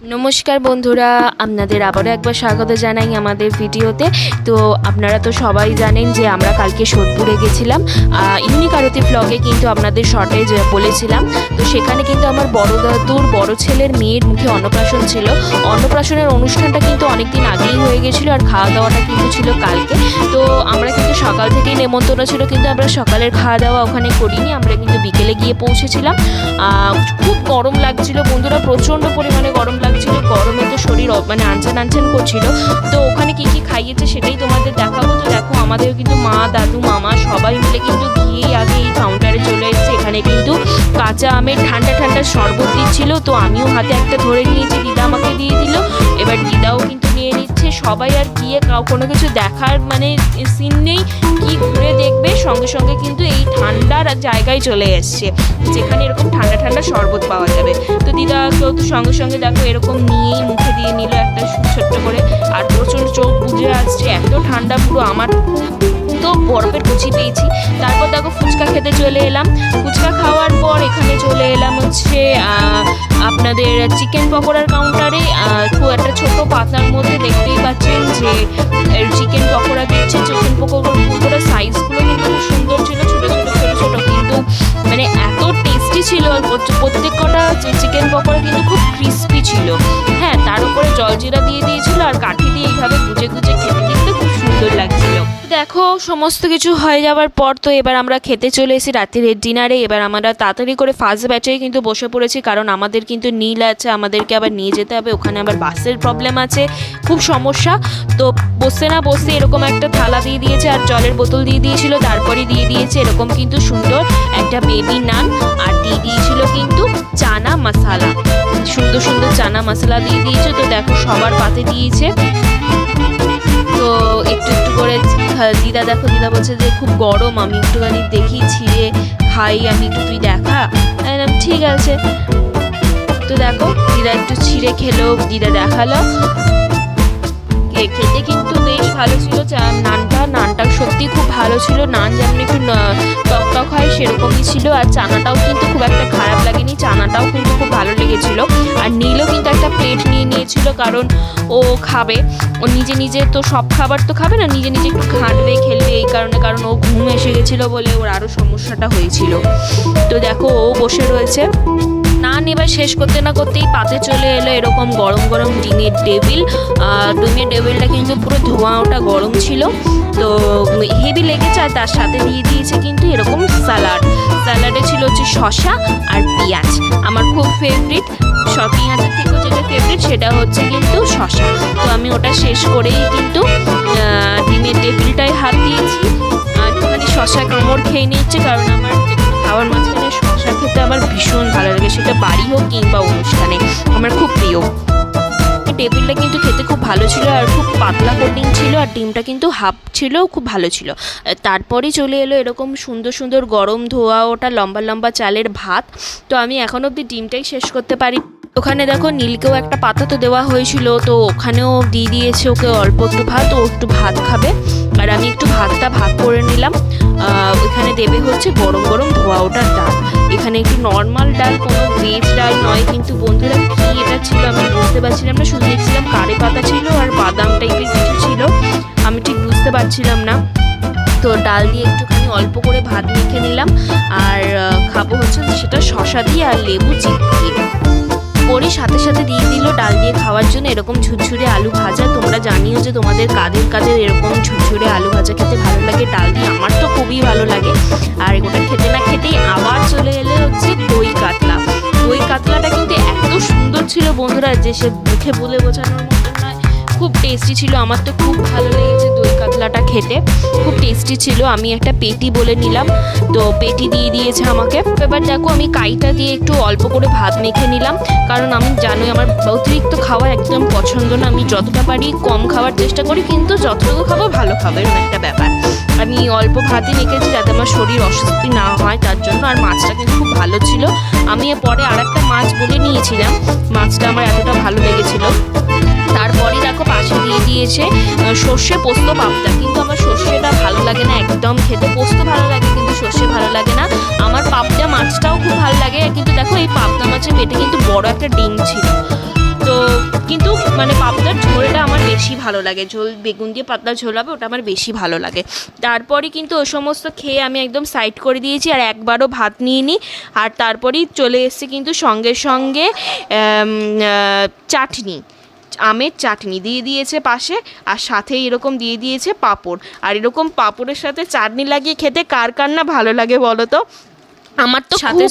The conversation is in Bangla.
নমস্কার বন্ধুরা, আপনাদের আবারও একবার স্বাগত জানাই আমাদের ভিডিওতে। তো আপনারা তো সবাই জানেন যে আমরা কালকে সোদপুরে গেছিলাম ইউনিক আরতি ব্লগে, কিন্তু আপনাদের শর্টে বলেছিলাম। তো সেখানে কিন্তু আমার বড় দাদুর বড় ছেলের মেয়ের মুখে অন্নপ্রাশন ছিল। অন্নপ্রাশনের অনুষ্ঠানটা কিন্তু অনেকদিন আগেই হয়ে গেছিলো, আর খাওয়া দাওয়াটা কিন্তু ছিল কালকে। তো আমরা কিন্তু সকাল থেকেই নেমন্তন্ন ছিল, কিন্তু আমরা সকালের খাওয়া দাওয়া ওখানে করিনি, আমরা কিন্তু বিকেলে গিয়ে পৌঁছেছিলাম। খুব গরম লাগছিল বন্ধুরা, প্রচণ্ড পরিমাণে গরম লাগছিল। গরমে তো শরীর আনচান করছিল। তো ওখানে কি কি খাইয়েছে সেটাই তোমাদের দেখাবো। তো দেখো, আমাদের কিন্তু মা, দাদু, মামা সবাই মিলে কিন্তু গিয়ে আগে এই কাউন্টারে চলে এসেছে। এখানে কিন্তু কাঁচা আমের ঠান্ডা ঠান্ডা শরবত দিচ্ছিল। তো আমিও হাতে একটা ধরে নিয়েছি, দিদা আমাকে দিয়ে দিল, এবার দিদাও কিন্তু নিয়ে নিচ্ছে। সবাই আর গিয়ে কোনো কিছু দেখার সিন নেই, কি ঘুরে দেখবে, সঙ্গে সঙ্গে কিন্তু এই ঠান্ডার জায়গায় চলে এসছে যেখানে এরকম ঠান্ডা ঠান্ডা শরবত পাওয়া যাবে। তো দিদা তো সঙ্গে সঙ্গে দেখো এরকম নিয়েই মুখে দিয়ে নিল একটা ছোট্ট করে, আর প্রচণ্ড চোখ বুঝে আসছে, এত ঠান্ডা, পুরো আমার তো বরফের কুচি পেয়েছি। তারপর দেখো ফুচকা খেতে চলে এলাম। ফুচকা খাওয়ার পর এখানে চলে এলাম হচ্ছে আপনাদের চিকেন পকোড়ার কাউন্টারে। খুব একটা ছোট পাতার মধ্যে দেখতেই পাচ্ছেন যে চিকেন পকোড়া দিচ্ছে। চিকেন পকোড়ার সাইজগুলো কিন্তু খুব সুন্দর ছিল, ছোটো ছোটো কিন্তু এত টেস্টি ছিল। আর প্রত্যেক কটা চিকেন পকোড়া কিন্তু খুব ক্রিস্পি ছিল। হ্যাঁ, তার উপরে জলজিরা দিয়ে দিয়েছিল, আর কাঠি দিয়ে এইভাবে গুজে খেতে কিন্তু খুব সুন্দর লাগছিল। দেখো, সমস্ত কিছু হয়ে যাওয়ার পর তো এবার আমরা খেতে চলে এসেছি রাত্রির ডিনারে। এবার আমরা তাড়াতাড়ি করে ফার্স্ট ব্যাচে কিন্তু বসে পড়েছি, কারণ আমাদের কিন্তু নীল আছে, আমাদেরকে আবার নিয়ে যেতে হবে ওখানে, আবার বাসের প্রবলেম আছে, খুব সমস্যা। তো বসে না বসে এরকম একটা থালা দিয়ে দিয়েছে, আর জলের বোতল দিয়ে দিয়েছিল, তারপরে দিয়ে দিয়েছে এরকম কিন্তু সুন্দর একটা বেবি নান, আর দিয়ে দিয়েছিল কিন্তু চানা মশলা, সুন্দর চানা মশলা দিয়ে দিয়েছে। তো দেখো, সবার পাতে দিয়েছে। তো একটু করে দিদা বলছে যে খুব গরম, আমি একটুখানি দেখি ছিঁড়ে খাই, আমি একটু, তুই দেখা। ঠিক আছে। তো দেখো, দিদা একটু ছিঁড়ে খেলো, দিদা দেখালো, খেতে কিন্তু বেশ ভালো ছিল। নানটা সত্যি খুব ভালো ছিল। নান যেমন একটু টক হয় সেরকমই ছিল, আর চানাটাও কিন্তু খুব একটা খারাপ লাগেনি, চানাটাও কিন্তু খুব ভালো লেগেছিল। আর নীলও কিন্তু একটা প্লেট নিয়ে নিয়েছিল, কারণ ও খাবে, ও নিজে তো সব খাবার তো খাবে না, নিজে একটু খাটবে, খেলবে, এই কারণে, কারণ ও ঘুম এসে গেছিলো বলে ওর আরও সমস্যাটা হয়েছিল। তো দেখো, ও বসে রয়েছে। নান এবার শেষ করতে না করতেই পাতে চলে এলো এরকম গরম ডিমের টেবিলটা কিন্তু পুরো ধোঁয়াটা গরম ছিল, তো হেভি লেগেছে। আর তার সাথে দিয়ে দিয়েছে কিন্তু এরকম স্যালাডে ছিল হচ্ছে শসা আর পেঁয়াজ, আমার খুব ফেভারিট। পেঁয়াজের থেকেও যেটা ফেভারিট সেটা হচ্ছে কিন্তু শসা। তো আমি ওটা শেষ করেই কিন্তু ডিমের টেবিলটায় হাত দিয়েছি, আর একটুখানি শসা কামড় খেয়ে নিচ্ছে, কারণ আমার খাওয়ার মাঝখানে শসা খেতে আমার ভীষণ ভালো লাগে, সেটা বাড়ি হোক কিংবা অনুষ্ঠানে, আমার খুব প্রিয়। টেবিলটা কিন্তু খেতে খুব ভালো ছিল, আর খুব পাতলা কোটিং ছিল, আর ডিমটা কিন্তু হাফ ছিল, খুব ভালো ছিল। তারপরেই চলে এলো এরকম সুন্দর গরম ধোয়া ওটা লম্বা চালের ভাত। তো আমি এখন অবধি ডিমটাই শেষ করতে পারি। ওখানে দেখো, নীলকেও একটা পাতা তো দেওয়া হয়েছিল, তো ওখানেও দিয়ে দিয়েছে ওকে অল্প একটু ভাত, ও একটু ভাত খাবে, আর আমি একটু ভাতটা ভাগ করে নিলাম। ওখানে দেবে হচ্ছে গরম ধোয়া ওটার ডাল, এখানে একটু নর্মাল ডাল, কোনো ভেজ ডাল নয়। কিন্তু বন্ধুরা, কি এটা ছিল আমি বুঝতে পারছিলাম না, শুধু দেখছিলাম কারি পাতা ছিল আর বাদাম টাইপের কিছু ছিল, আমি ঠিক বুঝতে পারছিলাম না। তো ডাল দিয়ে একটুখানি অল্প করে ভাত মেখে নিলাম, আর খাবো হচ্ছে সেটা শসা দিয়ে আর লেবু চিপে। ওরই সাথে দিয়ে দিল ডাল দিয়ে খাওয়ার জন্য এরকম ঝুরঝুরে আলু ভাজা। তোমরা জানিও যে তোমাদের কাদের এরকম ঝুরঝুরে আলু ভাজা খেতে ভালো লাগে ডাল দিয়ে, আমার তো খুবই ভালো লাগে। আর ওটা খেতে না খেতেই আবার চলে এলে হচ্ছে দই কাতলাটা কিন্তু এত সুন্দর ছিল বন্ধুরা, যে সে মুখে বলে বোঝানোর মতো নয়, খুব টেস্টি ছিল। আমার তো খুব ভালো লেগেছে দই কাতলাটা খেতে, খুব টেস্টি ছিল। আমি একটা পেটি বলে নিলাম, তো পেটি দিয়ে দিয়েছে আমাকে। এবার দেখো, আমি কাইটা দিয়ে একটু অল্প করে ভাত মেখে নিলাম, কারণ আমি জানোই আমার অতিরিক্ত খাওয়া একদম পছন্দ না, আমি যতটা পারি কম খাওয়ার চেষ্টা করি, কিন্তু যতটুকু খাবো ভালো খাবো, এরকম একটা ব্যাপার। আমি অল্প ভাতই মেখেছি যাতে আমার শরীর অস্বস্তি না হয় তার জন্য। আর মাছটা কিন্তু খুব ভালো ছিল, আমি পরে আর একটা মাছ বলে নিয়েছিলাম, মাছটা আমার এতটা ভালো লেগেছিল। তারপরে দেখো, পাশে দিয়ে দিয়েছে সর্ষে পোস্ত পাবদা, কিন্তু আমার সর্ষেটা ভালো লাগে না একদম খেতে, পোস্ত ভালো লাগে কিন্তু সর্ষে ভালো লাগে না। আমার পাবদা মাছটাও খুব ভালো লাগে, কিন্তু দেখো এই পাবদা মাছের পেটে কিন্তু বড় একটা ডিম ছিল। তো মানে পাবদার ঝোলটা আমার বেশি ভালো লাগে, ঝোল বেগুন দিয়ে পাতলা ঝোল হবে ওটা আমার বেশি ভালো লাগে। তারপরে কিন্তু ও সমস্ত খেয়ে আমি একদম সাইড করে দিয়েছি, আর একবারও ভাত নিইনি। আর তারপরেই চলে এসেছে কিন্তু সঙ্গে সঙ্গে চাটনি, আমের চাটনি দিয়ে দিয়েছে পাশে, আর সাথে এরকম দিয়ে দিয়েছে পাঁপড়। আর এরকম পাঁপড়ের সাথে চাটনি লাগিয়ে খেতে কার কার না ভালো লাগে বলো তো? আমার তো সাথে